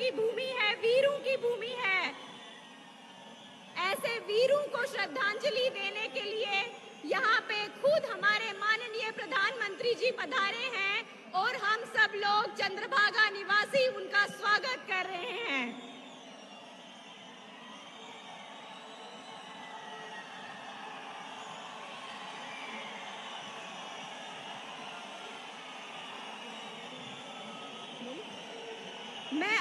की भूमि है, वीरों की भूमि है। ऐसे वीरों को श्रद्धांजलि देने के लिए यहाँ पे खुद हमारे माननीय प्रधानमंत्री जी पधारे हैं और हम सब लोग चंद्रभागा निवासी उनका स्वागत कर रहे हैं। मैं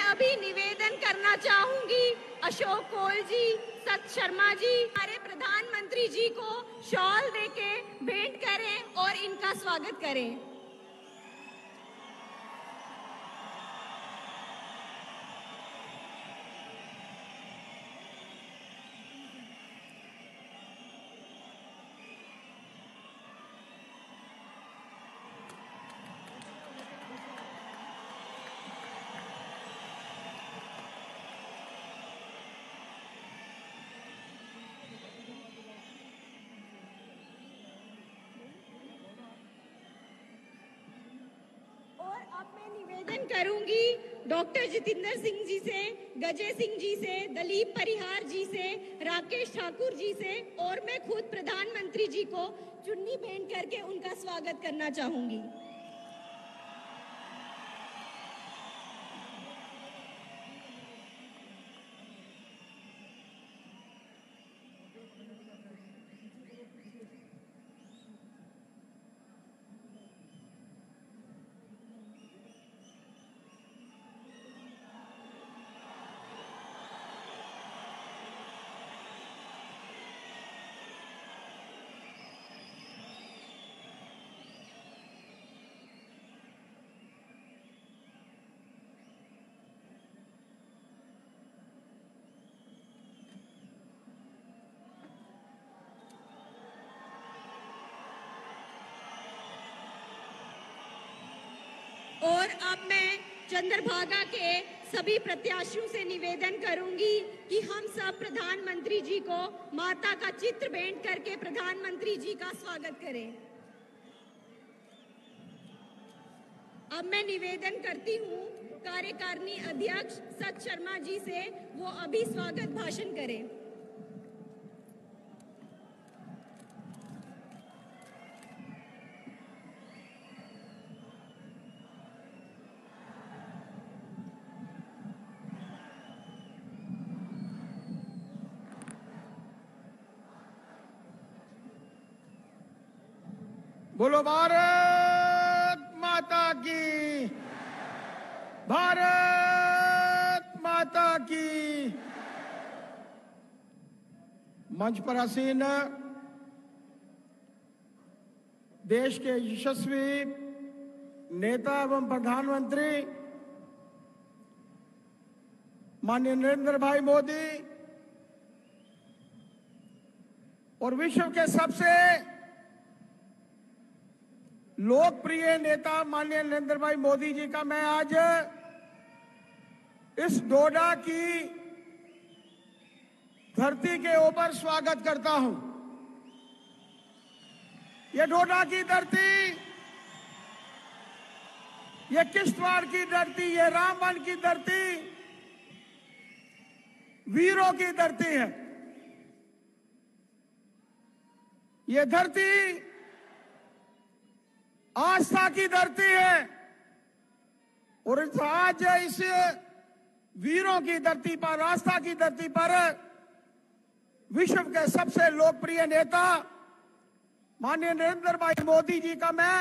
अभी निवेदन करना चाहूंगी अशोक कौल जी, सत शर्मा जी, हमारे प्रधानमंत्री जी को शॉल देके भेंट करें और इनका स्वागत करें। निवेदन करूंगी डॉक्टर जितेंद्र सिंह जी से, गजय सिंह जी से, दलीप परिहार जी से, राकेश ठाकुर जी से और मैं खुद प्रधानमंत्री जी को चुन्नी भेंट करके उनका स्वागत करना चाहूंगी। और अब मैं चंद्रभागा के सभी प्रत्याशियों से निवेदन करूंगी कि हम सब प्रधानमंत्री जी को माता का चित्र भेंट करके प्रधानमंत्री जी का स्वागत करें। अब मैं निवेदन करती हूँ कार्यकारिणी अध्यक्ष सत शर्मा जी से, वो अभी स्वागत भाषण करें। बोलो भारत माता की, भारत माता की। मंच पर आसीन देश के यशस्वी नेता एवं प्रधानमंत्री माननीय नरेंद्र भाई मोदी और विश्व के सबसे लोकप्रिय नेता माननीय नरेंद्र भाई मोदी जी का मैं आज इस डोडा की धरती के ऊपर स्वागत करता हूं। ये डोडा की धरती, ये किश्तवाड़ की धरती, ये रामबन की धरती, वीरों की धरती है। ये धरती आस्था की धरती है और आज इस वीरों की धरती पर, आस्था की धरती पर विश्व के सबसे लोकप्रिय नेता माननीय नरेंद्र भाई मोदी जी का मैं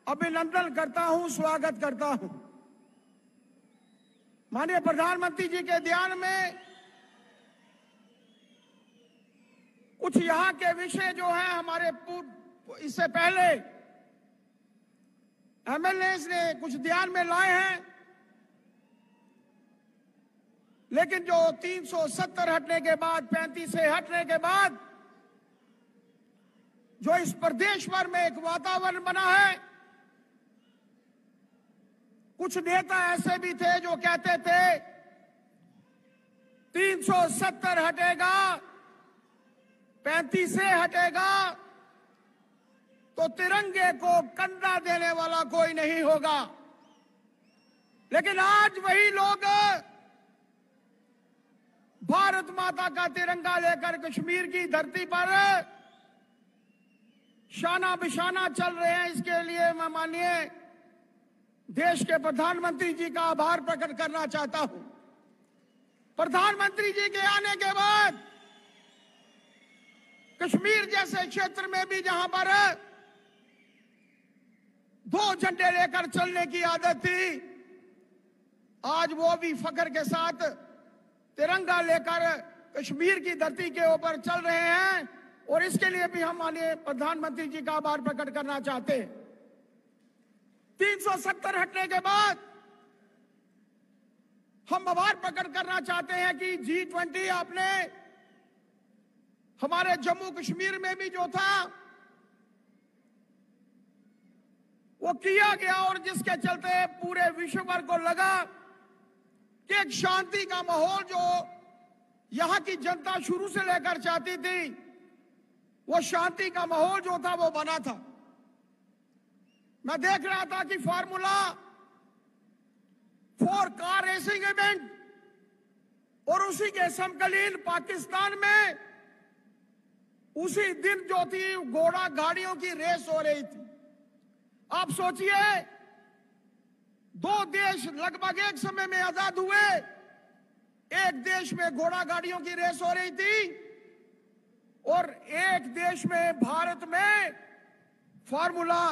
अभिनंदन करता हूं, स्वागत करता हूं। माननीय प्रधानमंत्री जी के ध्यान में कुछ यहां के विषय जो हैं हमारे इससे पहले एमएलए ने कुछ ध्यान में लाए हैं, लेकिन जो 370 हटने के बाद, 35 से हटने के बाद जो इस प्रदेश भर में एक वातावरण बना है, कुछ नेता ऐसे भी थे जो कहते थे 370 हटेगा, 35 से हटेगा, तो तिरंगे को कंधा देने वाला कोई नहीं होगा। लेकिन आज वही लोग भारत माता का तिरंगा लेकर कश्मीर की धरती पर शाना बिशाना चल रहे हैं। इसके लिए मैं माननीय देश के प्रधानमंत्री जी का आभार प्रकट करना चाहता हूं। प्रधानमंत्री जी के आने के बाद कश्मीर जैसे क्षेत्र में भी जहां पर 2 झंडे लेकर चलने की आदत थी, आज वो भी फख्र के साथ तिरंगा लेकर कश्मीर की धरती के ऊपर चल रहे हैं। और इसके लिए भी हम माननीय प्रधानमंत्री जी का आभार प्रकट करना चाहते हैं। 370 हटने के बाद हम आभार प्रकट करना चाहते हैं कि G20 आपने हमारे जम्मू कश्मीर में भी जो था वो किया गया, और जिसके चलते पूरे विश्व भर को लगा कि एक शांति का माहौल जो यहां की जनता शुरू से लेकर चाहती थी, वो शांति का माहौल जो था वो बना था। मैं देख रहा था कि फार्मूला 4 कार रेसिंग इवेंट और उसी के समकालीन पाकिस्तान में उसी दिन जो थी घोड़ा गाड़ियों की रेस हो रही थी। आप सोचिए, 2 देश लगभग एक समय में आजाद हुए, एक देश में घोड़ा गाड़ियों की रेस हो रही थी और एक देश में भारत में फार्मूला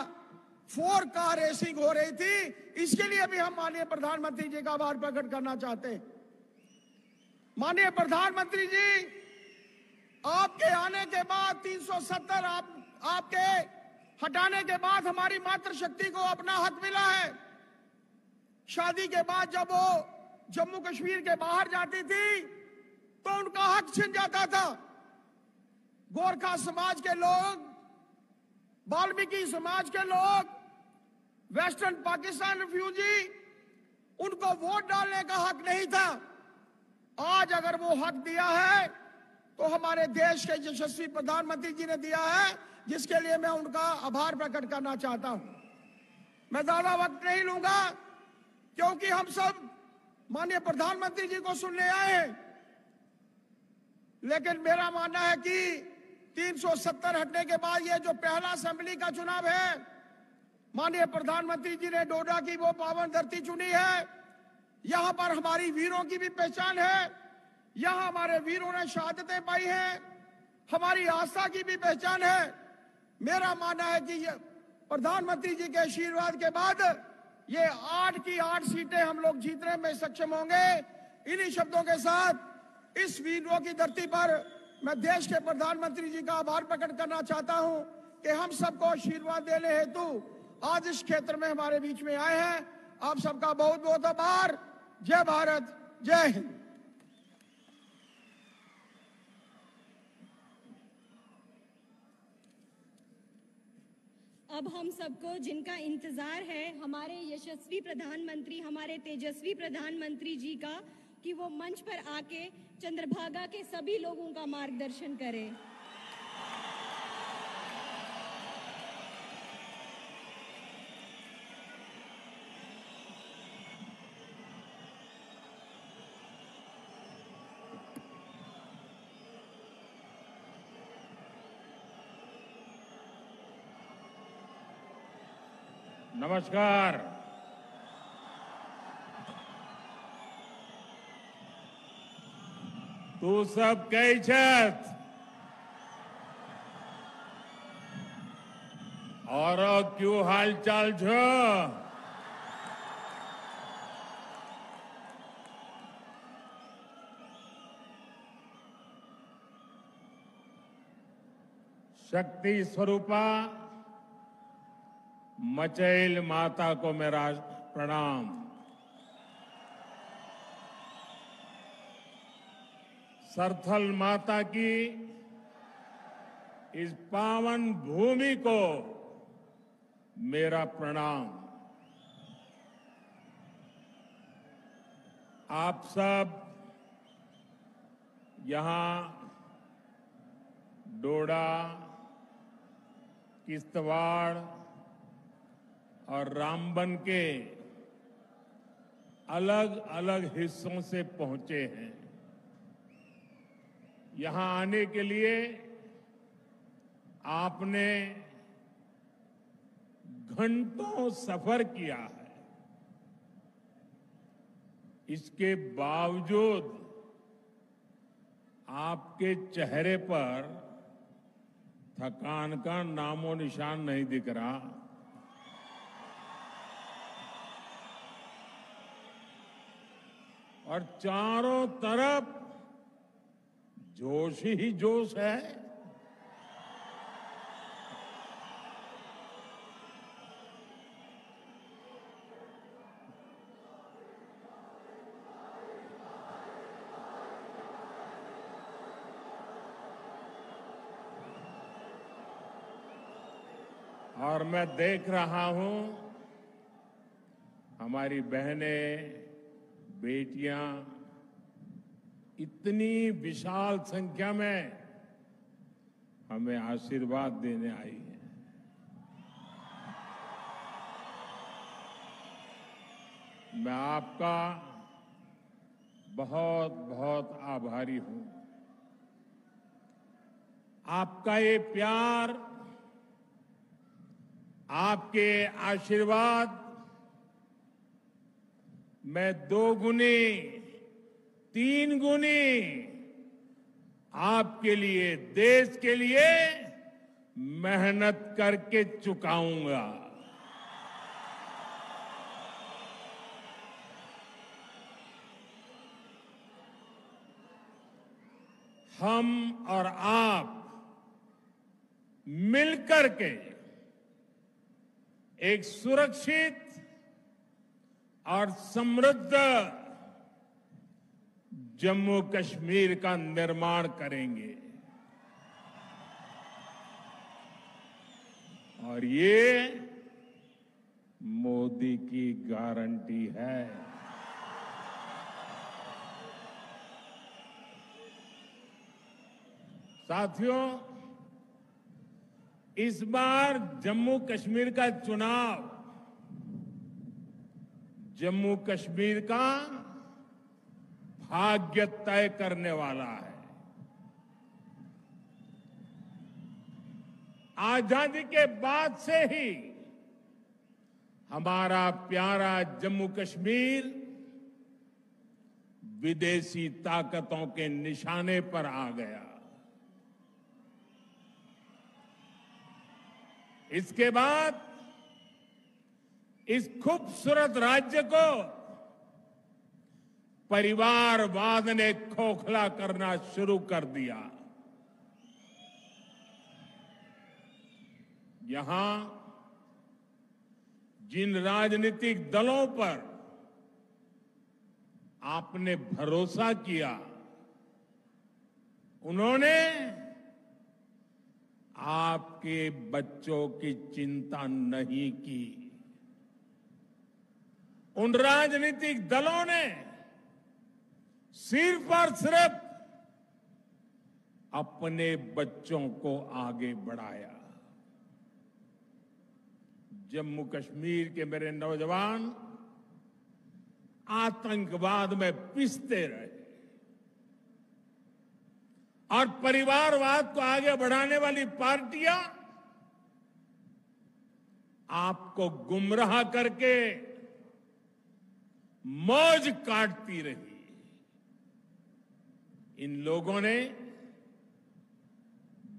4 कार रेसिंग हो रही थी। इसके लिए भी हम माननीय प्रधानमंत्री जी का आभार प्रकट करना चाहते हैं। माननीय प्रधानमंत्री जी, आपके आने के बाद 370 आपके हटाने के बाद हमारी मातृशक्ति को अपना हक मिला है। शादी के बाद जब वो जम्मू कश्मीर के बाहर जाती थी तो उनका हक छिन जाता था। गोरखा समाज के लोग, वाल्मीकि समाज के लोग, वेस्टर्न पाकिस्तान रिफ्यूजी, उनको वोट डालने का हक नहीं था। आज अगर वो हक दिया है तो हमारे देश के यशस्वी प्रधानमंत्री जी ने दिया है, जिसके लिए मैं उनका आभार प्रकट करना चाहता हूं। मैं ज्यादा वक्त नहीं लूंगा क्योंकि हम सब माननीय प्रधानमंत्री जी को सुनने आए हैं, लेकिन मेरा मानना है कि 370 हटने के बाद ये जो पहला असेंबली का चुनाव है, माननीय प्रधानमंत्री जी ने डोडा की वो पावन धरती चुनी है। यहां पर हमारी वीरों की भी पहचान है, यहां हमारे वीरों ने शहादतें पाई हैं, हमारी आस्था की भी पहचान है। मेरा मानना है कि प्रधानमंत्री जी के आशीर्वाद के बाद ये 8 की 8 सीटें हम लोग जीतने में सक्षम होंगे। इन्हीं शब्दों के साथ इस वीरों की धरती पर मैं देश के प्रधानमंत्री जी का आभार प्रकट करना चाहता हूं कि हम सबको आशीर्वाद देने हेतु आज इस क्षेत्र में हमारे बीच में आए हैं। आप सबका बहुत बहुत आभार। जय भारत, जय हिंद। अब हम सबको जिनका इंतजार है, हमारे यशस्वी प्रधानमंत्री, हमारे तेजस्वी प्रधानमंत्री जी का, कि वो मंच पर आके चंद्रभागा के सभी लोगों का मार्गदर्शन करें। नमस्कार। तू सब कैछत और क्यों हालचाल छो? शक्ति स्वरूपा मचैल माता को मेरा प्रणाम। सरथल माता की इस पावन भूमि को मेरा प्रणाम। आप सब यहां डोडा, किश्तवाड़ और रामबन के अलग अलग हिस्सों से पहुंचे हैं। यहां आने के लिए आपने घंटों सफर किया है। इसके बावजूद आपके चेहरे पर थकान का नामो निशान नहीं दिख रहा। और चारों तरफ जोश ही जोश है। और मैं देख रहा हूं हमारी बहनें, बेटियां इतनी विशाल संख्या में हमें आशीर्वाद देने आई हैं। मैं आपका बहुत बहुत आभारी हूं। आपका ये प्यार, आपके आशीर्वाद मैं 2 गुनी 3 गुनी आपके लिए, देश के लिए मेहनत करके चुकाऊंगा। हम और आप मिलकर के एक सुरक्षित और समृद्ध जम्मू कश्मीर का निर्माण करेंगे। और ये मोदी की गारंटी है। साथियों, इस बार जम्मू कश्मीर का चुनाव जम्मू कश्मीर का भाग्य तय करने वाला है। आजादी के बाद से ही हमारा प्यारा जम्मू कश्मीर विदेशी ताकतों के निशाने पर आ गया। इसके बाद इस खूबसूरत राज्य को परिवारवाद ने खोखला करना शुरू कर दिया। यहां जिन राजनीतिक दलों पर आपने भरोसा किया, उन्होंने आपके बच्चों की चिंता नहीं की। उन राजनीतिक दलों ने सिर्फ और सिर्फ अपने बच्चों को आगे बढ़ाया। जम्मू कश्मीर के मेरे नौजवान आतंकवाद में पिसते रहे और परिवारवाद को आगे बढ़ाने वाली पार्टियां आपको गुमराह करके मौज काटती रही। इन लोगों ने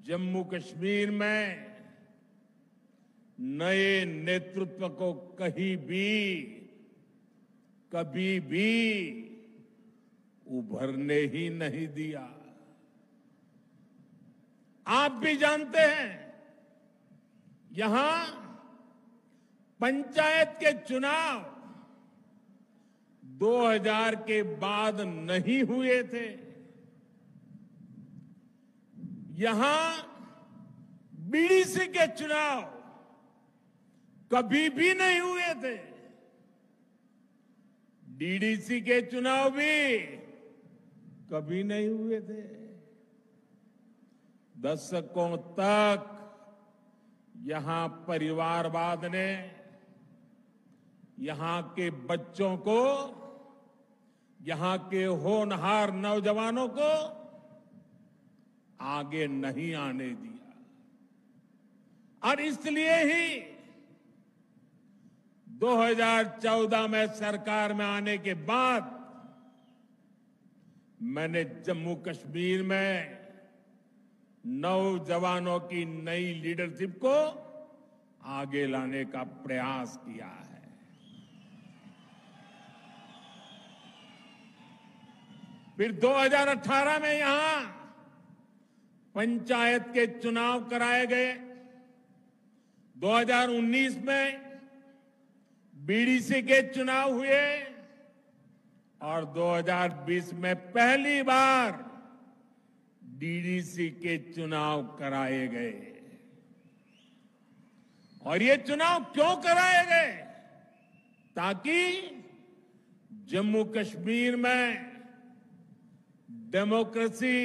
जम्मू कश्मीर में नए नेतृत्व को कभी भी उभरने ही नहीं दिया। आप भी जानते हैं, यहां पंचायत के चुनाव 2000 के बाद नहीं हुए थे। यहां बीडीसी के चुनाव कभी भी नहीं हुए थे। डीडीसी के चुनाव भी कभी नहीं हुए थे। दशकों तक यहां परिवारवाद ने यहां के बच्चों को, यहां के होनहार नौजवानों को आगे नहीं आने दिया। और इसलिए ही 2014 में सरकार में आने के बाद मैंने जम्मू कश्मीर में नौजवानों की नई लीडरशिप को आगे लाने का प्रयास किया है। फिर 2018 में यहां पंचायत के चुनाव कराए गए। 2019 में बीडीसी के चुनाव हुए और 2020 में पहली बार डीडीसी के चुनाव कराए गए। और ये चुनाव क्यों कराए गए? ताकि जम्मू कश्मीर में डेमोक्रेसी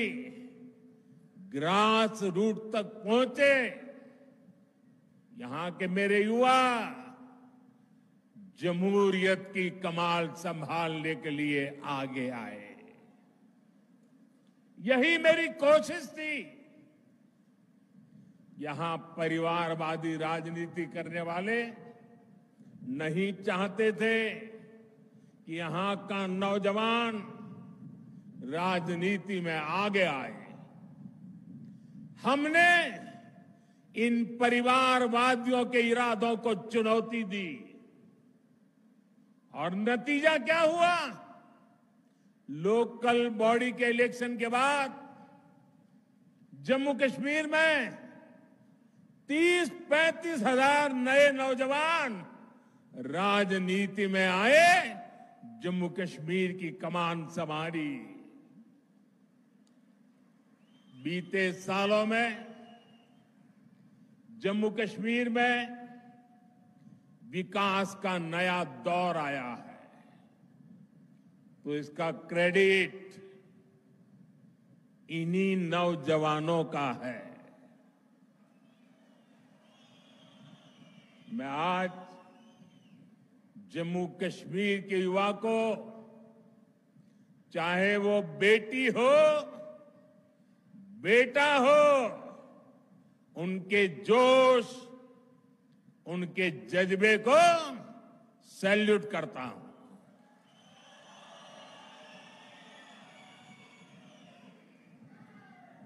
ग्रास रूट तक पहुंचे। यहां के मेरे युवा जमहूरियत की कमान संभालने के लिए आगे आए। यही मेरी कोशिश थी। यहां परिवारवादी राजनीति करने वाले नहीं चाहते थे कि यहां का नौजवान राजनीति में आगे आए। हमने इन परिवारवादियों के इरादों को चुनौती दी और नतीजा क्या हुआ? लोकल बॉडी के इलेक्शन के बाद जम्मू कश्मीर में 30-35 हजार नए नौजवान राजनीति में आए, जम्मू कश्मीर की कमान संभाली। बीते सालों में जम्मू कश्मीर में विकास का नया दौर आया है, तो इसका क्रेडिट इन्हीं नौजवानों का है। मैं आज जम्मू कश्मीर के युवा को, चाहे वो बेटी हो बेटा हो, उनके जोश, उनके जज्बे को सैल्यूट करता हूं।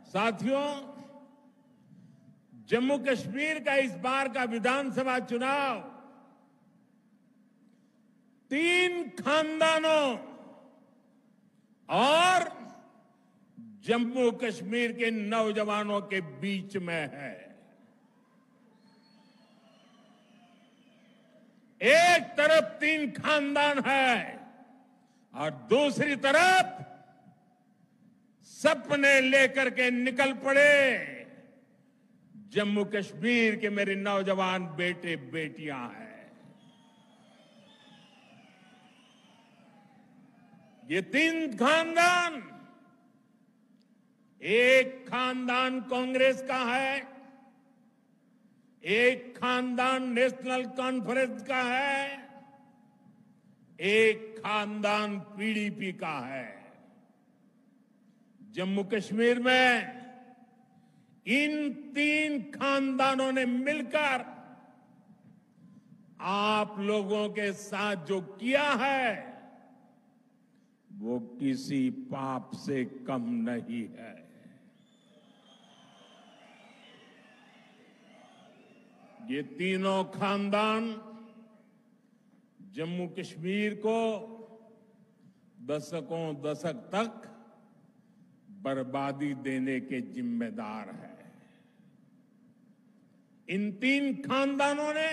साथियों, जम्मू कश्मीर का इस बार का विधानसभा चुनाव 3 खानदानों और जम्मू कश्मीर के नौजवानों के बीच में है। एक तरफ 3 खानदान है और दूसरी तरफ सपने लेकर के निकल पड़े जम्मू कश्मीर के मेरे नौजवान बेटे बेटियां हैं। ये 3 खानदान, एक खानदान कांग्रेस का है, एक खानदान नेशनल कॉन्फ्रेंस का है, एक खानदान पीडीपी का है। जम्मू कश्मीर में इन 3 खानदानों ने मिलकर आप लोगों के साथ जो किया है वो किसी पाप से कम नहीं है। ये तीनों खानदान जम्मू कश्मीर को दशक तक बर्बादी देने के जिम्मेदार है। इन 3 खानदानों ने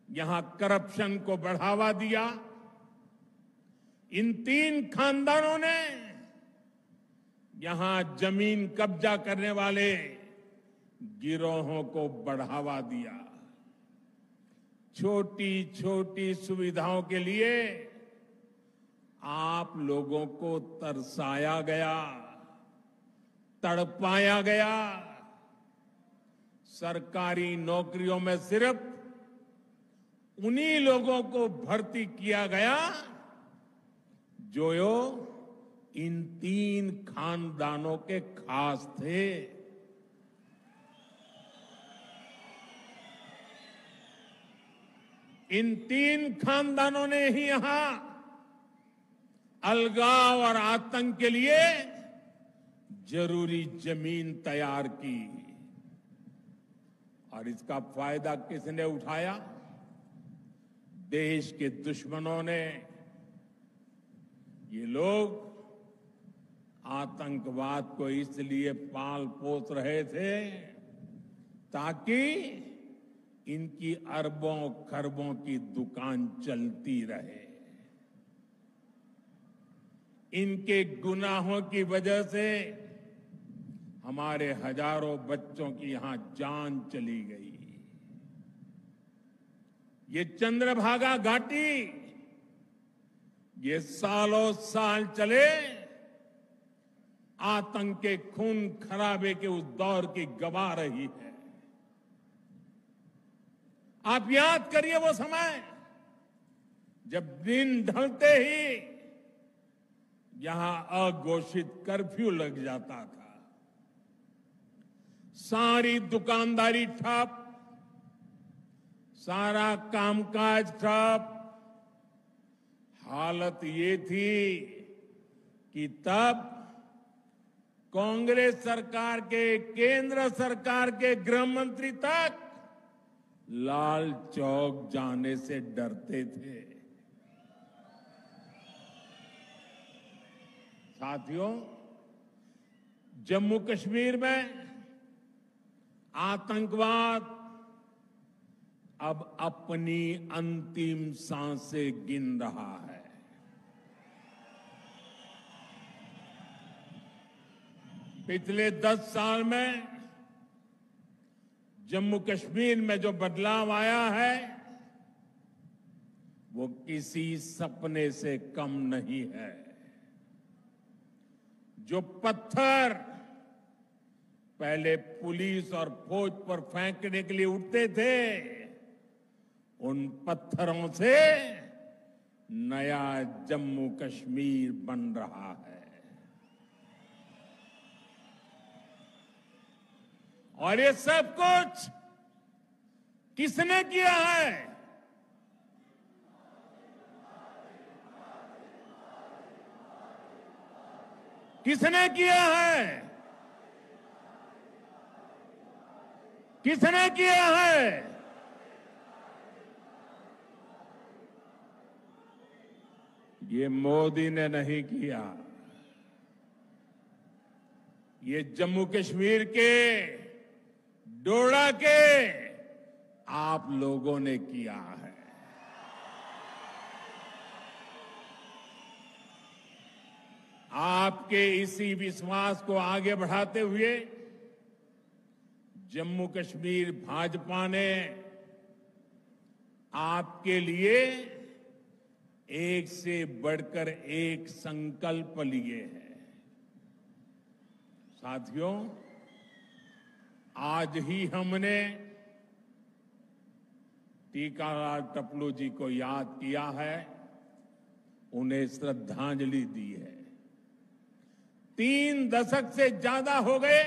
यहां करप्शन को बढ़ावा दिया। इन 3 खानदानों ने यहां जमीन कब्जा करने वाले गिरोहों को बढ़ावा दिया। छोटी छोटी सुविधाओं के लिए आप लोगों को तरसाया गया, तड़पाया गया। सरकारी नौकरियों में सिर्फ उन्हीं लोगों को भर्ती किया गया जो इन 3 खानदानों के खास थे। इन 3 खानदानों ने ही यहां अलगाव और आतंक के लिए जरूरी जमीन तैयार की और इसका फायदा किसने उठाया? देश के दुश्मनों ने। ये लोग आतंकवाद को इसलिए पाल पोस रहे थे ताकि इनकी अरबों खरबों की दुकान चलती रहे। इनके गुनाहों की वजह से हमारे हजारों बच्चों की यहां जान चली गई। ये चंद्रभागा घाटी ये सालों साल चले आतंक के खून खराबे के उस दौर की गवाह रही है। आप याद करिए वो समय जब दिन ढलते ही यहां अघोषित कर्फ्यू लग जाता था, सारी दुकानदारी ठप, सारा कामकाज ठप। हालत ये थी कि तब कांग्रेस सरकार के, केंद्र सरकार के गृह मंत्री तक लाल चौक जाने से डरते थे। साथियों, जम्मू कश्मीर में आतंकवाद अब अपनी अंतिम सांसें गिन रहा है। पिछले 10 साल में जम्मू कश्मीर में जो बदलाव आया है वो किसी सपने से कम नहीं है। जो पत्थर पहले पुलिस और फौज पर फेंकने के लिए उठते थे, उन पत्थरों से नया जम्मू कश्मीर बन रहा है। और ये सब कुछ किसने किया है? किसने किया है? किसने किया है? ये मोदी ने नहीं किया। ये जम्मू कश्मीर के डोडा के आप लोगों ने किया है। आपके इसी विश्वास को आगे बढ़ाते हुए जम्मू कश्मीर भाजपा ने आपके लिए एक से बढ़कर एक संकल्प लिए हैं। साथियों, आज ही हमने टीकालाल टपलू जी को याद किया है, उन्हें श्रद्धांजलि दी है। 3 दशक से ज्यादा हो गए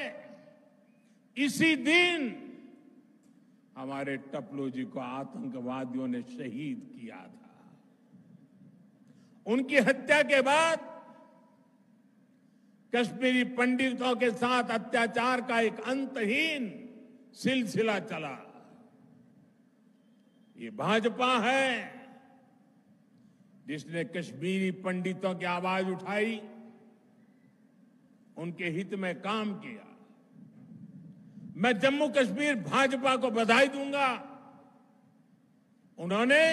इसी दिन हमारे टपलू जी को आतंकवादियों ने शहीद किया था। उनकी हत्या के बाद कश्मीरी पंडितों के साथ अत्याचार का एक अंतहीन सिलसिला चला। ये भाजपा है जिसने कश्मीरी पंडितों की आवाज उठाई, उनके हित में काम किया। मैं जम्मू कश्मीर भाजपा को बधाई दूंगा। उन्होंने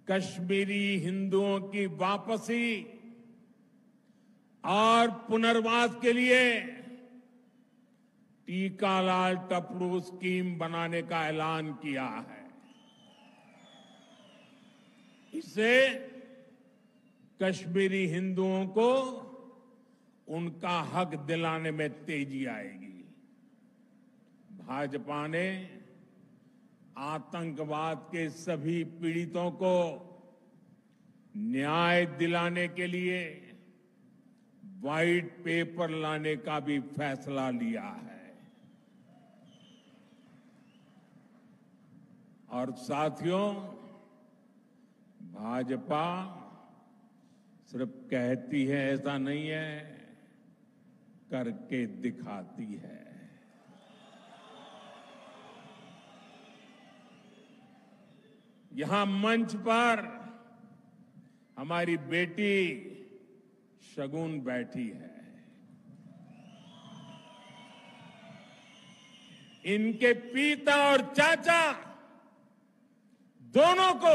कश्मीरी हिंदुओं की वापसी और पुनर्वास के लिए टीकालाल टपलू स्कीम बनाने का ऐलान किया है। इससे कश्मीरी हिंदुओं को उनका हक दिलाने में तेजी आएगी। भाजपा ने आतंकवाद के सभी पीड़ितों को न्याय दिलाने के लिए व्हाइट पेपर लाने का भी फैसला लिया है। और साथियों, भाजपा सिर्फ कहती है ऐसा नहीं है, करके दिखाती है। यहां मंच पर हमारी बेटी शगुन बैठी है। इनके पिता और चाचा दोनों को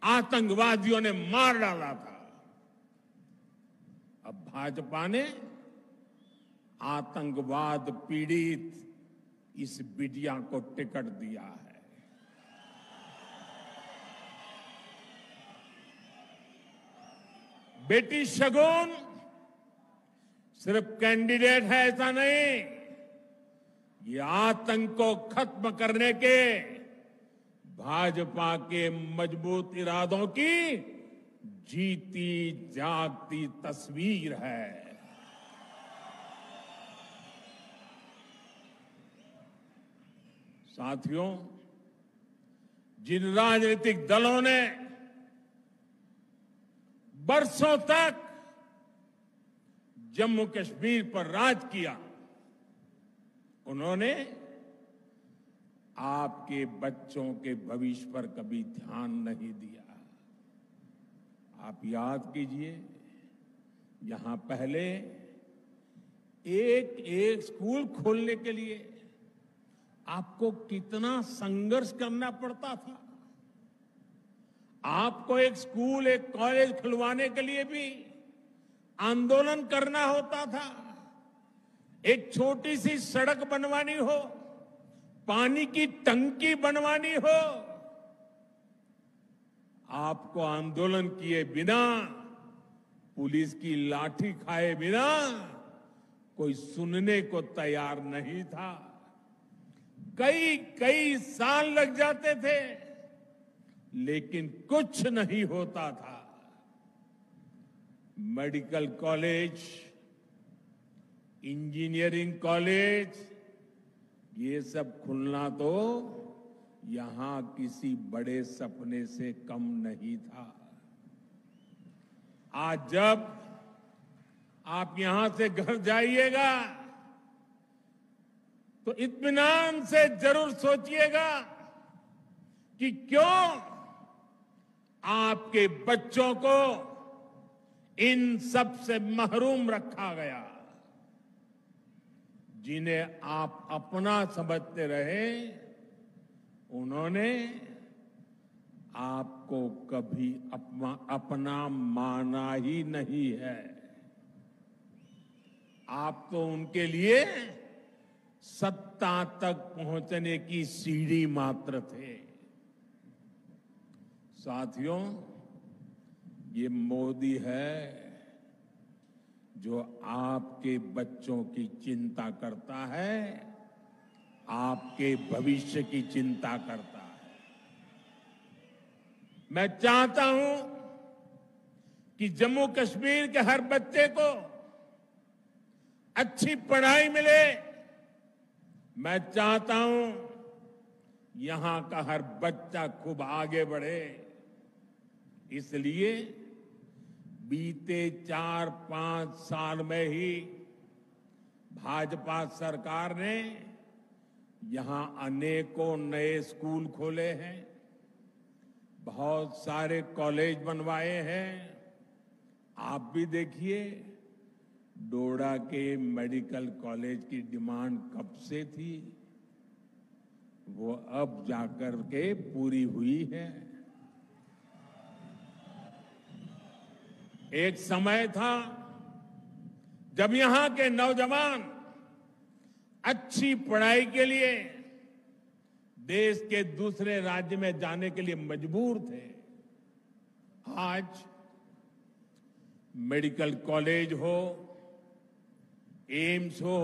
आतंकवादियों ने मार डाला था। अब भाजपा ने आतंकवाद पीड़ित इस बिटिया को टिकट दिया है। बेटी शगुन सिर्फ कैंडिडेट है ऐसा नहीं, ये आतंक को खत्म करने के भाजपा के मजबूत इरादों की जीती जागती तस्वीर है। साथियों, जिन राजनीतिक दलों ने बरसों तक जम्मू कश्मीर पर राज किया, उन्होंने आपके बच्चों के भविष्य पर कभी ध्यान नहीं दिया। आप याद कीजिए, यहां पहले एक एक स्कूल खोलने के लिए आपको कितना संघर्ष करना पड़ता था। आपको एक स्कूल, एक कॉलेज खुलवाने के लिए भी आंदोलन करना होता था। एक छोटी सी सड़क बनवानी हो, पानी की टंकी बनवानी हो, आपको आंदोलन किए बिना, पुलिस की लाठी खाए बिना कोई सुनने को तैयार नहीं था। कई कई साल लग जाते थे, लेकिन कुछ नहीं होता था। मेडिकल कॉलेज, इंजीनियरिंग कॉलेज, ये सब खुलना तो यहां किसी बड़े सपने से कम नहीं था। आज जब आप यहां से घर जाइएगा तो इत्मीनान से जरूर सोचिएगा कि क्यों आपके बच्चों को इन सब से महरूम रखा गया। जिन्हें आप अपना समझते रहे, उन्होंने आपको कभी अपना माना ही नहीं है। आप तो उनके लिए सत्ता तक पहुंचने की सीढ़ी मात्र थे। साथियों, ये मोदी है जो आपके बच्चों की चिंता करता है, आपके भविष्य की चिंता करता है। मैं चाहता हूं कि जम्मू कश्मीर के हर बच्चे को अच्छी पढ़ाई मिले। मैं चाहता हूं यहां का हर बच्चा खूब आगे बढ़े। इसलिए बीते 4-5 साल में ही भाजपा सरकार ने यहां अनेकों नए स्कूल खोले हैं, बहुत सारे कॉलेज बनवाए हैं। आप भी देखिए, डोडा के मेडिकल कॉलेज की डिमांड कब से थी, वो अब जाकर के पूरी हुई है। एक समय था जब यहां के नौजवान अच्छी पढ़ाई के लिए देश के दूसरे राज्य में जाने के लिए मजबूर थे। आज मेडिकल कॉलेज हो, एम्स हो,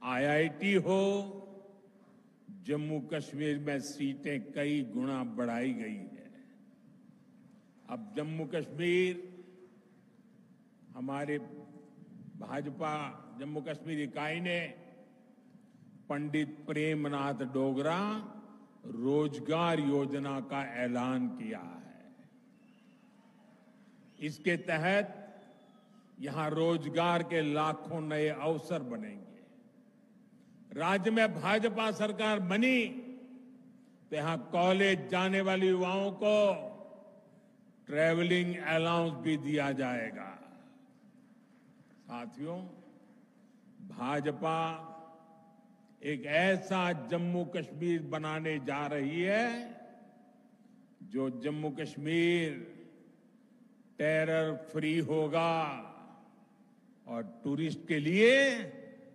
आईआईटी हो, जम्मू कश्मीर में सीटें कई गुना बढ़ाई गई है। अब जम्मू कश्मीर, हमारे भाजपा जम्मू कश्मीर इकाई ने पंडित प्रेमनाथ डोगरा रोजगार योजना का ऐलान किया है। इसके तहत यहां रोजगार के लाखों नए अवसर बनेंगे। राज्य में भाजपा सरकार बनी तो यहां कॉलेज जाने वाले युवाओं को ट्रैवलिंग अलाउंस भी दिया जाएगा। साथियों, भाजपा एक ऐसा जम्मू कश्मीर बनाने जा रही है जो जम्मू कश्मीर टेरर फ्री होगा और टूरिस्ट के लिए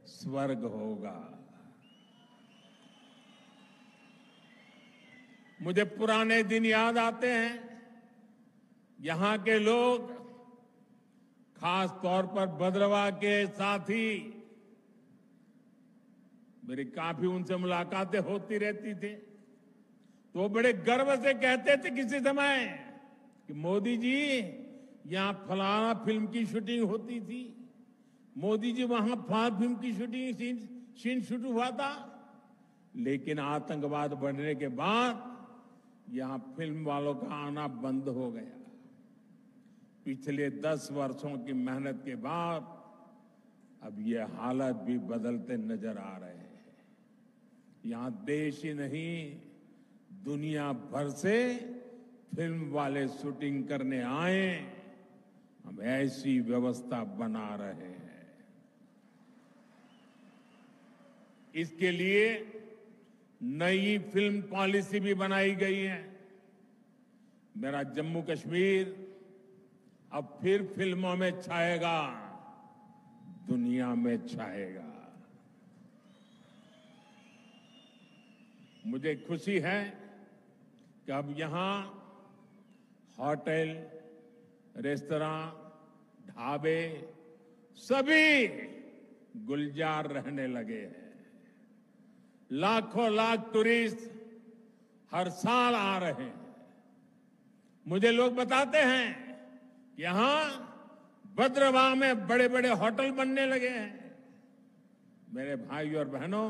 स्वर्ग होगा। मुझे पुराने दिन याद आते हैं। यहां के लोग, खास तौर पर भद्रवाह के साथी, मेरी काफी उनसे मुलाकातें होती रहती थी, तो वो बड़े गर्व से कहते थे किसी समय कि मोदी जी, यहां फलाना फिल्म की शूटिंग होती थी, मोदी जी वहां फलाना फिल्म की शूटिंग सीन शूट हुआ था। लेकिन आतंकवाद बढ़ने के बाद यहां फिल्म वालों का आना बंद हो गया। पिछले 10 वर्षों की मेहनत के बाद अब ये हालत भी बदलते नजर आ रहे हैं। यहां देश ही नहीं, दुनिया भर से फिल्म वाले शूटिंग करने आए। हम ऐसी व्यवस्था बना रहे हैं। इसके लिए नई फिल्म पॉलिसी भी बनाई गई है। मेरा जम्मू कश्मीर अब फिर फिल्मों में छाएगा, दुनिया में छाएगा। मुझे खुशी है कि अब यहां होटल, रेस्तरां, ढाबे सभी गुलजार रहने लगे हैं। लाखों लाख टूरिस्ट हर साल आ रहे हैं। मुझे लोग बताते हैं कि यहां भद्रवाह में बड़े बड़े होटल बनने लगे हैं। मेरे भाई और बहनों,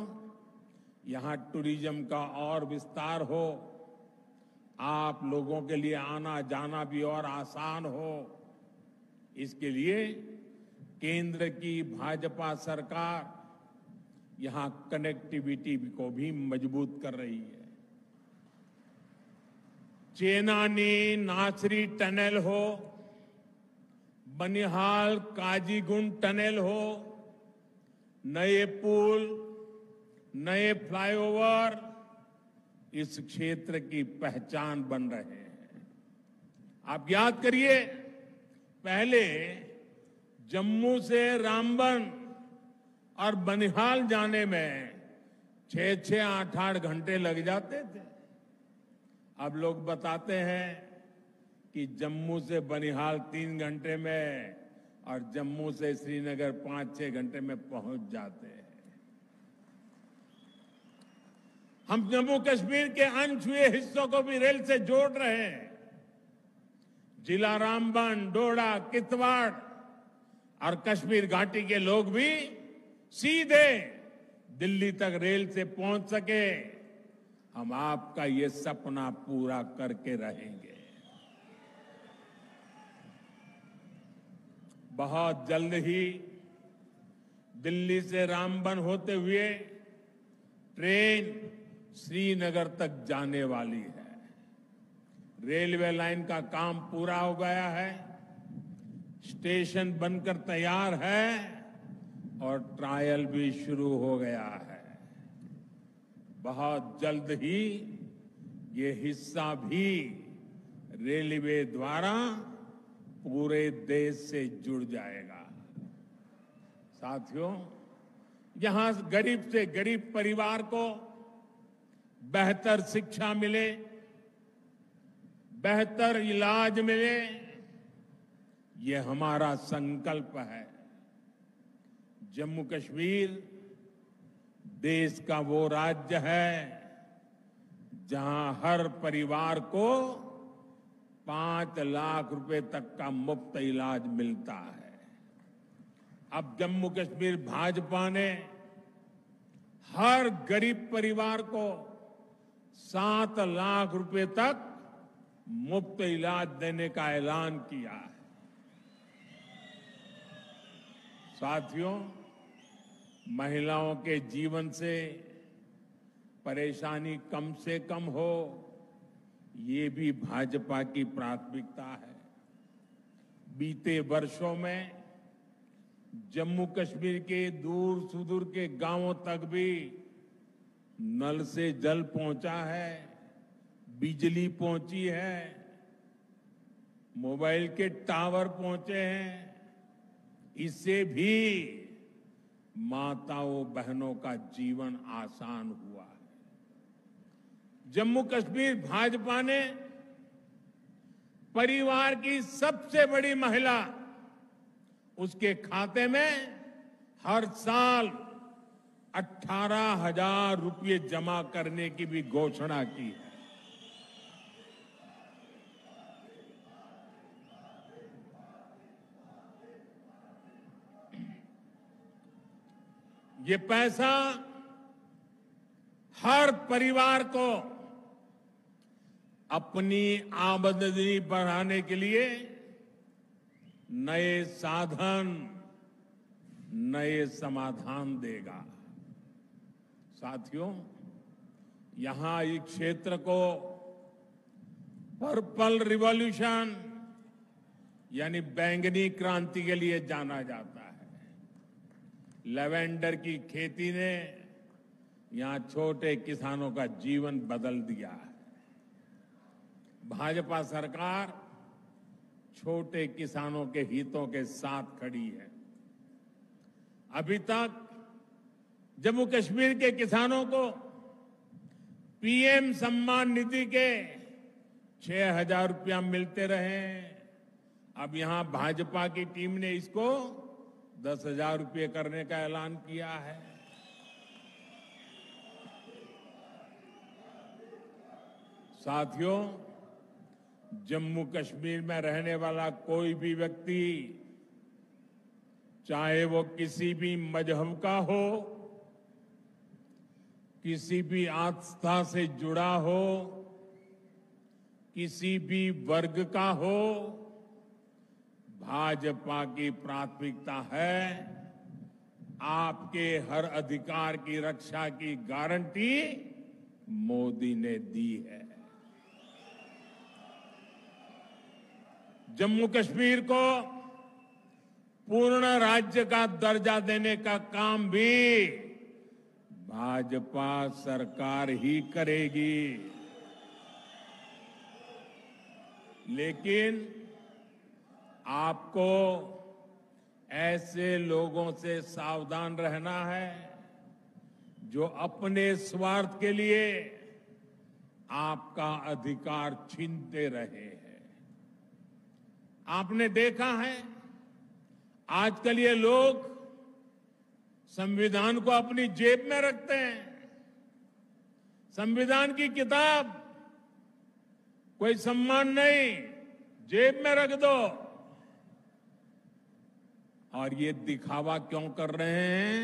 यहां टूरिज्म का और विस्तार हो, आप लोगों के लिए आना जाना भी और आसान हो, इसके लिए केंद्र की भाजपा सरकार यहां कनेक्टिविटी को भी मजबूत कर रही है। चेनानी नासरी टनल हो, बनिहाल काजीगुंड टनल हो, नए पुल, नए फ्लाईओवर इस क्षेत्र की पहचान बन रहे हैं। आप याद करिए, पहले जम्मू से रामबन और बनिहाल जाने में 6-6, 8-8 घंटे लग जाते थे। अब लोग बताते हैं कि जम्मू से बनिहाल 3 घंटे में और जम्मू से श्रीनगर 5-6 घंटे में पहुंच जाते हैं। हम जम्मू कश्मीर के अनछुए हिस्सों को भी रेल से जोड़ रहे हैं। जिला रामबन, डोडा, किश्तवाड़ और कश्मीर घाटी के लोग भी सीधे दिल्ली तक रेल से पहुंच सके। हम आपका ये सपना पूरा करके रहेंगे। बहुत जल्द ही दिल्ली से रामबन होते हुए ट्रेन श्रीनगर तक जाने वाली है। रेलवे लाइन का काम पूरा हो गया है, स्टेशन बनकर तैयार है और ट्रायल भी शुरू हो गया है। बहुत जल्द ही ये हिस्सा भी रेलवे द्वारा पूरे देश से जुड़ जाएगा। साथियों, यहां गरीब से गरीब परिवार को बेहतर शिक्षा मिले, बेहतर इलाज मिले, ये हमारा संकल्प है। जम्मू कश्मीर देश का वो राज्य है जहां हर परिवार को 5 लाख रुपए तक का मुफ्त इलाज मिलता है। अब जम्मू कश्मीर भाजपा ने हर गरीब परिवार को 7 लाख रुपए तक मुफ्त इलाज देने का ऐलान किया है। साथियों, महिलाओं के जीवन से परेशानी कम से कम हो, ये भी भाजपा की प्राथमिकता है। बीते वर्षों में जम्मू कश्मीर के दूर सुदूर के गांवों तक भी नल से जल पहुंचा है, बिजली पहुंची है, मोबाइल के टावर पहुंचे हैं। इससे भी माताओं बहनों का जीवन आसान हुआ है। जम्मू कश्मीर भाजपा ने परिवार की सबसे बड़ी महिला, उसके खाते में हर साल 18,000 रुपये जमा करने की भी घोषणा की है। ये पैसा हर परिवार को अपनी आमदनी बढ़ाने के लिए नए साधन, नए समाधान देगा। साथियों, यहां इस क्षेत्र को पर्पल रिवॉल्यूशन यानी बैंगनी क्रांति के लिए जाना जाता है। लेवेंडर की खेती ने यहां छोटे किसानों का जीवन बदल दिया है। भाजपा सरकार छोटे किसानों के हितों के साथ खड़ी है। अभी तक जम्मू कश्मीर के किसानों को पीएम सम्मान निधि के 6,000 रुपया मिलते रहे। अब यहां भाजपा की टीम ने इसको 10,000 रुपये करने का ऐलान किया है। साथियों, जम्मू कश्मीर में रहने वाला कोई भी व्यक्ति, चाहे वो किसी भी मजहब का हो, किसी भी आस्था से जुड़ा हो, किसी भी वर्ग का हो, भाजपा की प्राथमिकता है आपके हर अधिकार की रक्षा की गारंटी मोदी ने दी है। जम्मू कश्मीर को पूर्ण राज्य का दर्जा देने का काम भी भाजपा सरकार ही करेगी। लेकिन आपको ऐसे लोगों से सावधान रहना है जो अपने स्वार्थ के लिए आपका अधिकार छीनते रहे हैं। आपने देखा है आजकल ये लोग संविधान को अपनी जेब में रखते हैं। संविधान की किताब कोई सम्मान नहीं, जेब में रख दो। और ये दिखावा क्यों कर रहे हैं?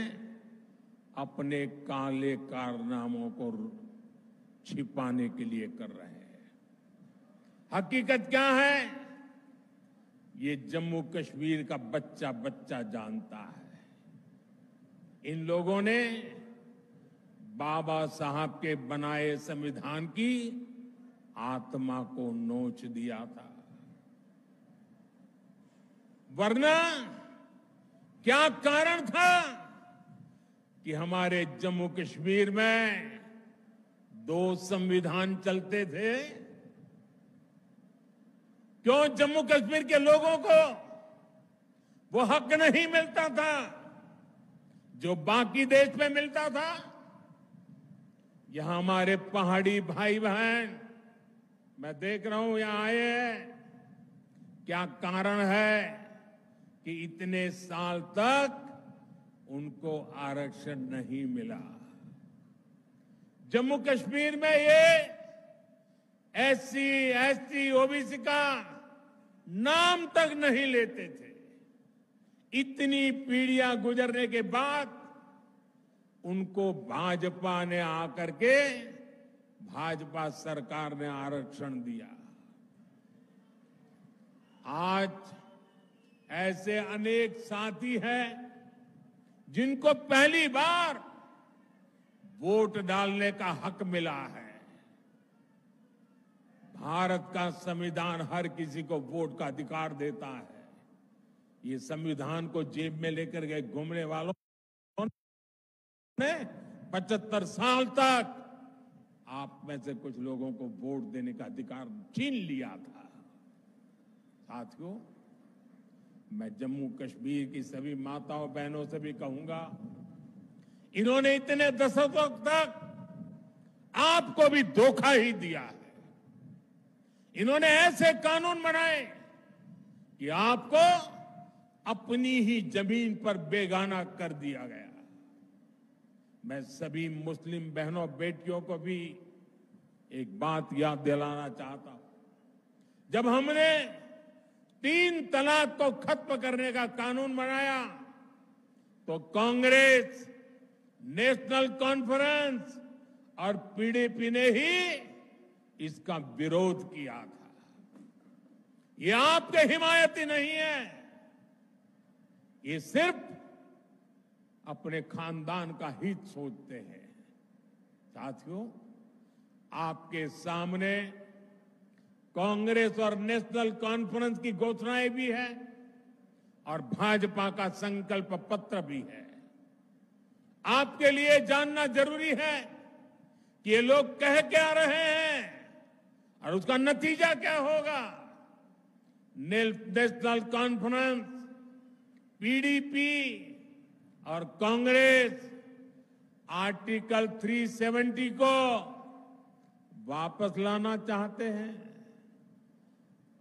अपने काले कारनामों को छिपाने के लिए कर रहे हैं। हकीकत क्या है? ये जम्मू कश्मीर का बच्चा बच्चा जानता है। इन लोगों ने बाबा साहब के बनाए संविधान की आत्मा को नोच दिया था। वरना क्या कारण था कि हमारे जम्मू कश्मीर में 2 संविधान चलते थे? क्यों जम्मू कश्मीर के लोगों को वो हक नहीं मिलता था जो बाकी देश में मिलता था? यहां हमारे पहाड़ी भाई बहन, मैं देख रहा हूं यहां आए हैं। क्या कारण है कि इतने साल तक उनको आरक्षण नहीं मिला? जम्मू कश्मीर में ये एससी, एसटी, ओबीसी का नाम तक नहीं लेते थे। इतनी पीढ़ियां गुजरने के बाद उनको भाजपा ने आकर के भाजपा सरकार ने आरक्षण दिया। आज ऐसे अनेक साथी हैं जिनको पहली बार वोट डालने का हक मिला है। भारत का संविधान हर किसी को वोट का अधिकार देता है। ये संविधान को जेब में लेकर के घूमने वालों ने 75 साल तक आप में से कुछ लोगों को वोट देने का अधिकार छीन लिया था। साथियों, मैं जम्मू कश्मीर की सभी माताओं बहनों से भी कहूंगा, इन्होंने इतने दशकों तक आपको भी धोखा ही दिया है। इन्होंने ऐसे कानून बनाए कि आपको अपनी ही जमीन पर बेगाना कर दिया गया। मैं सभी मुस्लिम बहनों बेटियों को भी एक बात याद दिलाना चाहता हूं। जब हमने 3 तलाक को खत्म करने का कानून बनाया तो कांग्रेस, नेशनल कॉन्फ्रेंस और पीडीपी ने ही इसका विरोध किया था। ये आपके हिमायती नहीं है, ये सिर्फ अपने खानदान का हित सोचते हैं। साथियों, आपके सामने कांग्रेस और नेशनल कॉन्फ्रेंस की घोषणाएं भी है और भाजपा का संकल्प पत्र भी है। आपके लिए जानना जरूरी है कि ये लोग कह क्या रहे हैं और उसका नतीजा क्या होगा। नेशनल कॉन्फ्रेंस, पीडीपी और कांग्रेस आर्टिकल 370 को वापस लाना चाहते हैं।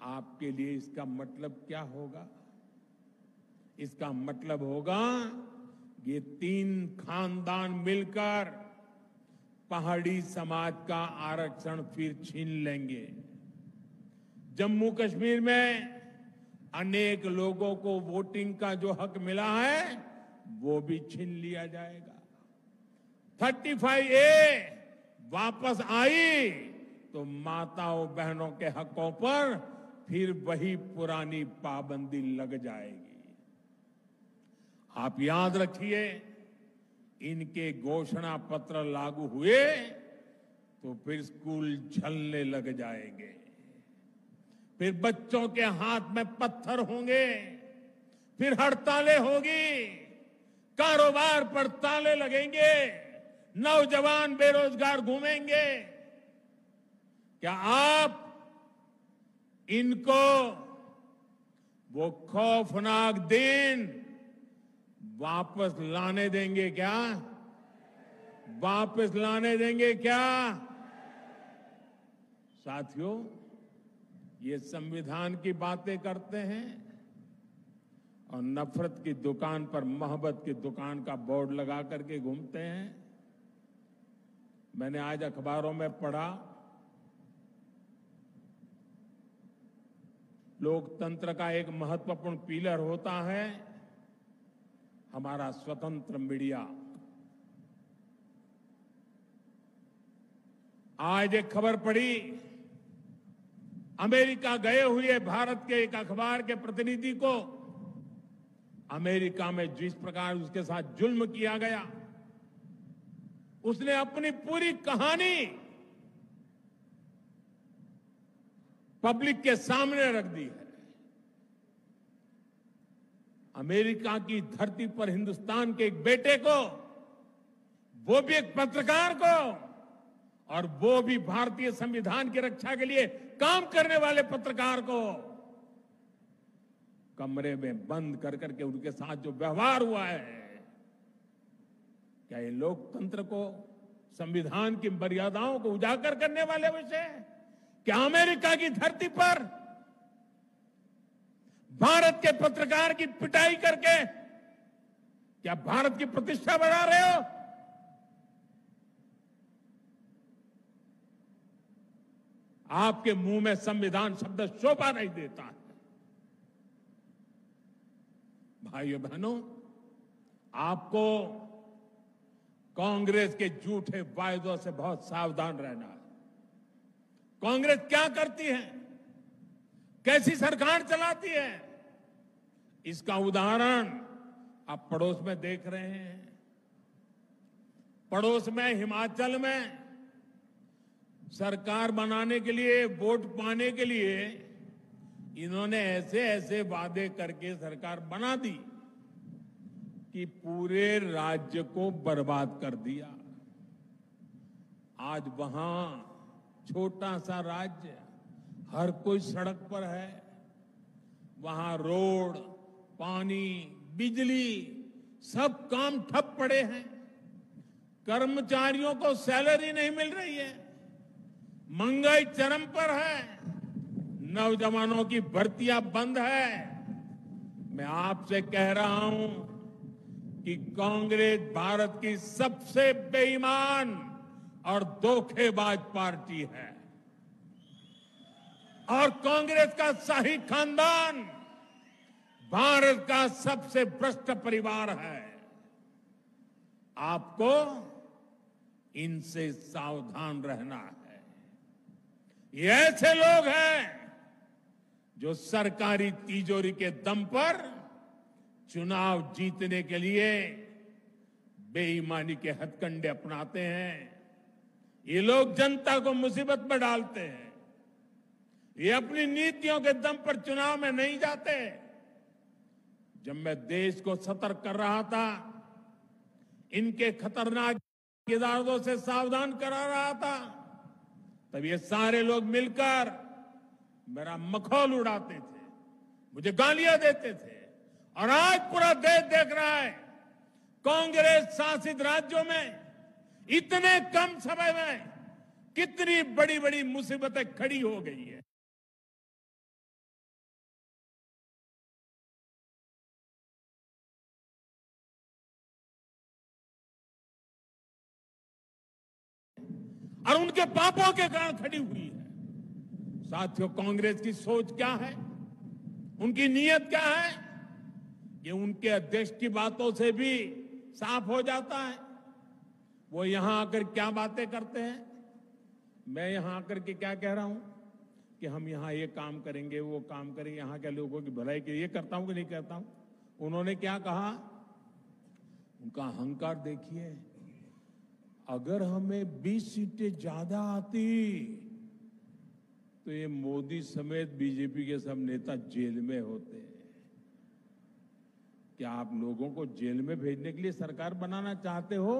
आपके लिए इसका मतलब क्या होगा? इसका मतलब होगा ये 3 खानदान मिलकर पहाड़ी समाज का आरक्षण फिर छीन लेंगे। जम्मू कश्मीर में अनेक लोगों को वोटिंग का जो हक मिला है वो भी छीन लिया जाएगा। 35A वापस आई तो माताओं बहनों के हकों पर फिर वही पुरानी पाबंदी लग जाएगी। आप याद रखिए, इनके घोषणा पत्र लागू हुए तो फिर स्कूल जलने लग जाएंगे, फिर बच्चों के हाथ में पत्थर होंगे, फिर हड़तालें होगी, कारोबार पर ताले लगेंगे, नौजवान बेरोजगार घूमेंगे। क्या आप इनको वो खौफनाक दिन वापस लाने देंगे क्या? वापस लाने देंगे क्या? साथियों, ये संविधान की बातें करते हैं और नफरत की दुकान पर मोहब्बत की दुकान का बोर्ड लगा करके घूमते हैं। मैंने आज अखबारों में पढ़ा, लोकतंत्र का एक महत्वपूर्ण पिलर होता है हमारा स्वतंत्र मीडिया। आज एक खबर पढ़ी, अमेरिका गए हुए भारत के एक अखबार के प्रतिनिधि को अमेरिका में जिस प्रकार उसके साथ जुल्म किया गया, उसने अपनी पूरी कहानी पब्लिक के सामने रख दी है। अमेरिका की धरती पर हिंदुस्तान के एक बेटे को, वो भी एक पत्रकार को, और वो भी भारतीय संविधान की रक्षा के लिए काम करने वाले पत्रकार को कमरे में बंद कर करके उनके साथ जो व्यवहार हुआ है, क्या ये लोकतंत्र को, संविधान की मर्यादाओं को उजागर करने वाले विषय? क्या अमेरिका की धरती पर भारत के पत्रकार की पिटाई करके क्या भारत की प्रतिष्ठा बढ़ा रहे हो? आपके मुंह में संविधान शब्द शोभा नहीं देता है। भाइयों बहनों, आपको कांग्रेस के झूठे वायदों से बहुत सावधान रहना है। कांग्रेस क्या करती है, कैसी सरकार चलाती है, इसका उदाहरण आप पड़ोस में देख रहे हैं। पड़ोस में हिमाचल में सरकार बनाने के लिए, वोट पाने के लिए इन्होंने ऐसे ऐसे वादे करके सरकार बना दी कि पूरे राज्य को बर्बाद कर दिया। आज वहां छोटा सा राज्य, हर कोई सड़क पर है। वहां रोड, पानी, बिजली, सब काम ठप पड़े हैं। कर्मचारियों को सैलरी नहीं मिल रही है। महंगाई चरम पर है। नौजवानों की भर्तियां बंद है। मैं आपसे कह रहा हूं कि कांग्रेस भारत की सबसे बेईमान और धोखेबाज पार्टी है और कांग्रेस का शाही खानदान भारत का सबसे भ्रष्ट परिवार है। आपको इनसे सावधान रहना है। ये ऐसे लोग हैं जो सरकारी तिजोरी के दम पर चुनाव जीतने के लिए बेईमानी के हथकंडे अपनाते हैं। ये लोग जनता को मुसीबत में डालते हैं। ये अपनी नीतियों के दम पर चुनाव में नहीं जाते। जब मैं देश को सतर्क कर रहा था, इनके खतरनाक इरादों से सावधान करा रहा था, तब ये सारे लोग मिलकर मेरा मखौल उड़ाते थे, मुझे गालियां देते थे। और आज पूरा देश देख रहा है कांग्रेस शासित राज्यों में इतने कम समय में कितनी बड़ी बड़ी मुसीबतें खड़ी हो गई है। और उनके पापों के कारण खड़ी हुई है। साथियों, कांग्रेस की सोच क्या है, उनकी नीयत क्या है, ये उनके अध्यक्ष की बातों से भी साफ हो जाता है। वो यहां आकर क्या बातें करते हैं, मैं यहां आकर के क्या कह रहा हूं कि हम यहां ये काम करेंगे, वो काम करेंगे, यहां के लोगों की भलाई के लिए करता हूं कि नहीं करता हूं। उन्होंने क्या कहा, उनका अहंकार देखिए। अगर हमें 20 सीटें ज्यादा आती तो ये मोदी समेत बीजेपी के सब नेता जेल में होते। क्या आप लोगों को जेल में भेजने के लिए सरकार बनाना चाहते हो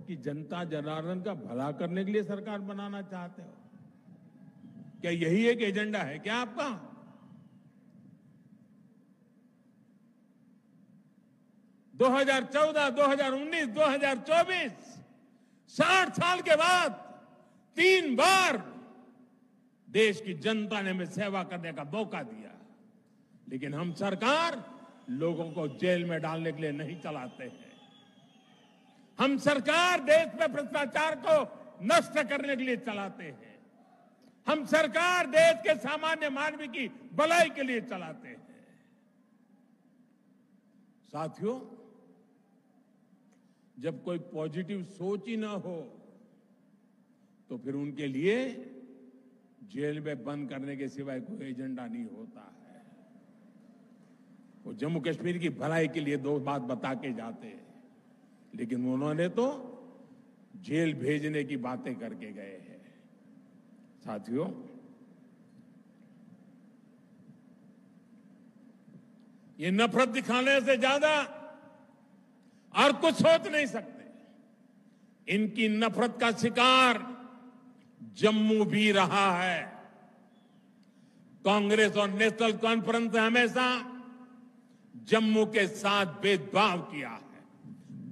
कि जनता जनार्दन का भला करने के लिए सरकार बनाना चाहते हो? क्या यही एक एजेंडा है क्या आपका? दो 2014, 2019, 2024 60 साल के बाद 3 बार देश की जनता ने हमें सेवा करने का मौका दिया, लेकिन हम सरकार लोगों को जेल में डालने के लिए नहीं चलाते हैं। हम सरकार देश में भ्रष्टाचार को नष्ट करने के लिए चलाते हैं। हम सरकार देश के सामान्य मानवी की भलाई के लिए चलाते हैं। साथियों, जब कोई पॉजिटिव सोच ही ना हो तो फिर उनके लिए जेल में बंद करने के सिवाय कोई एजेंडा नहीं होता है। वो जम्मू कश्मीर की भलाई के लिए 2 बात बता के जाते हैं, लेकिन उन्होंने तो जेल भेजने की बातें करके गए हैं। साथियों, ये नफरत दिखाने से ज्यादा और कुछ सोच नहीं सकते। इनकी नफरत का शिकार जम्मू भी रहा है। कांग्रेस और नेशनल कॉन्फ्रेंस ने हमेशा जम्मू के साथ भेदभाव किया है,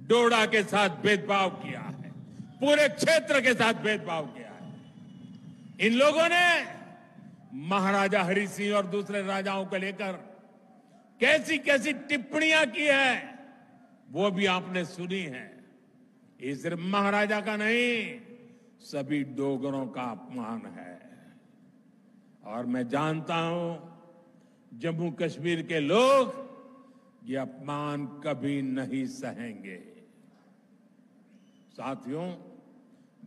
डोडा के साथ भेदभाव किया है, पूरे क्षेत्र के साथ भेदभाव किया है। इन लोगों ने महाराजा हरि सिंह और दूसरे राजाओं को लेकर कैसी कैसी टिप्पणियां की है, वो भी आपने सुनी है। ये सिर्फ महाराजा का नहीं, सभी डोगरों का अपमान है। और मैं जानता हूं जम्मू कश्मीर के लोग ये अपमान कभी नहीं सहेंगे। साथियों,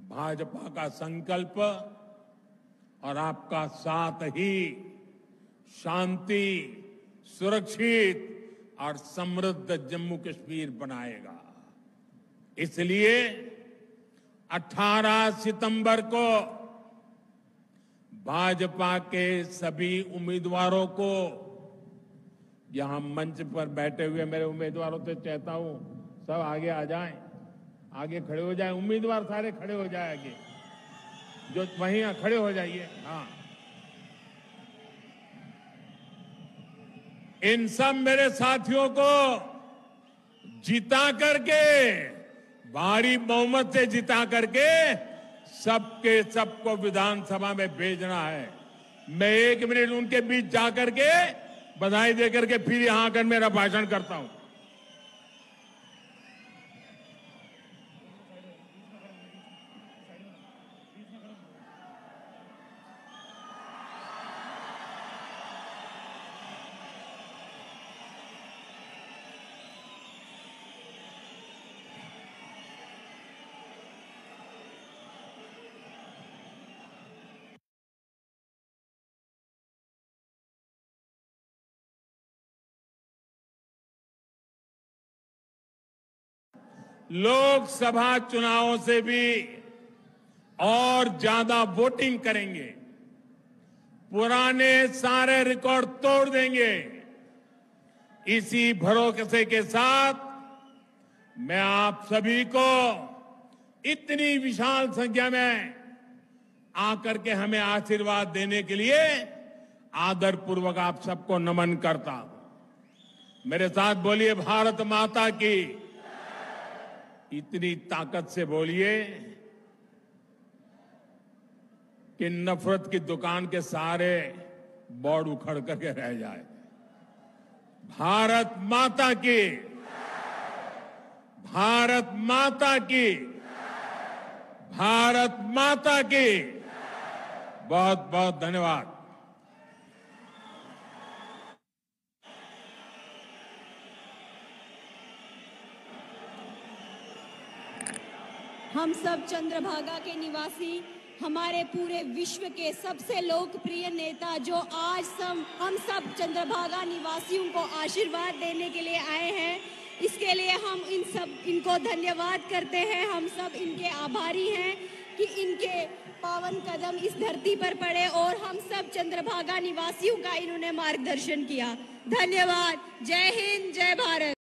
भाजपा का संकल्प और आपका साथ ही शांति, सुरक्षित और समृद्ध जम्मू कश्मीर बनाएगा। इसलिए 18 सितंबर को भाजपा के सभी उम्मीदवारों को, यहां मंच पर बैठे हुए मेरे उम्मीदवारों से चाहता हूं सब आगे आ जाएं, आगे खड़े हो जाएं, उम्मीदवार सारे खड़े हो जाएं आगे, जो वहीं खड़े हो जाइए। हाँ, इन सब मेरे साथियों को जिता करके, भारी बहुमत से जिता करके सबके सबको विधानसभा में भेजना है। मैं 1 मिनट उनके बीच जाकर के बधाई देकर के फिर यहां आकर मेरा भाषण करता हूं। लोकसभा चुनावों से भी और ज्यादा वोटिंग करेंगे, पुराने सारे रिकॉर्ड तोड़ देंगे। इसी भरोसे के साथ मैं आप सभी को इतनी विशाल संख्या में आकर के हमें आशीर्वाद देने के लिए आदरपूर्वक आप सबको नमन करता हूं। मेरे साथ बोलिए, भारत माता की। इतनी ताकत से बोलिए कि नफरत की दुकान के सारे बोर्ड उखड़ करके रह जाए। भारत माता की, भारत माता की, भारत माता की। बहुत बहुत धन्यवाद। हम सब चंद्रभागा के निवासी, हमारे पूरे विश्व के सबसे लोकप्रिय नेता जो आज हम सब चंद्रभागा निवासियों को आशीर्वाद देने के लिए आए हैं, इसके लिए हम इनको धन्यवाद करते हैं। हम सब इनके आभारी हैं कि इनके पावन कदम इस धरती पर पड़े और हम सब चंद्रभागा निवासियों का इन्होंने मार्गदर्शन किया। धन्यवाद। जय हिंद, जय भारत।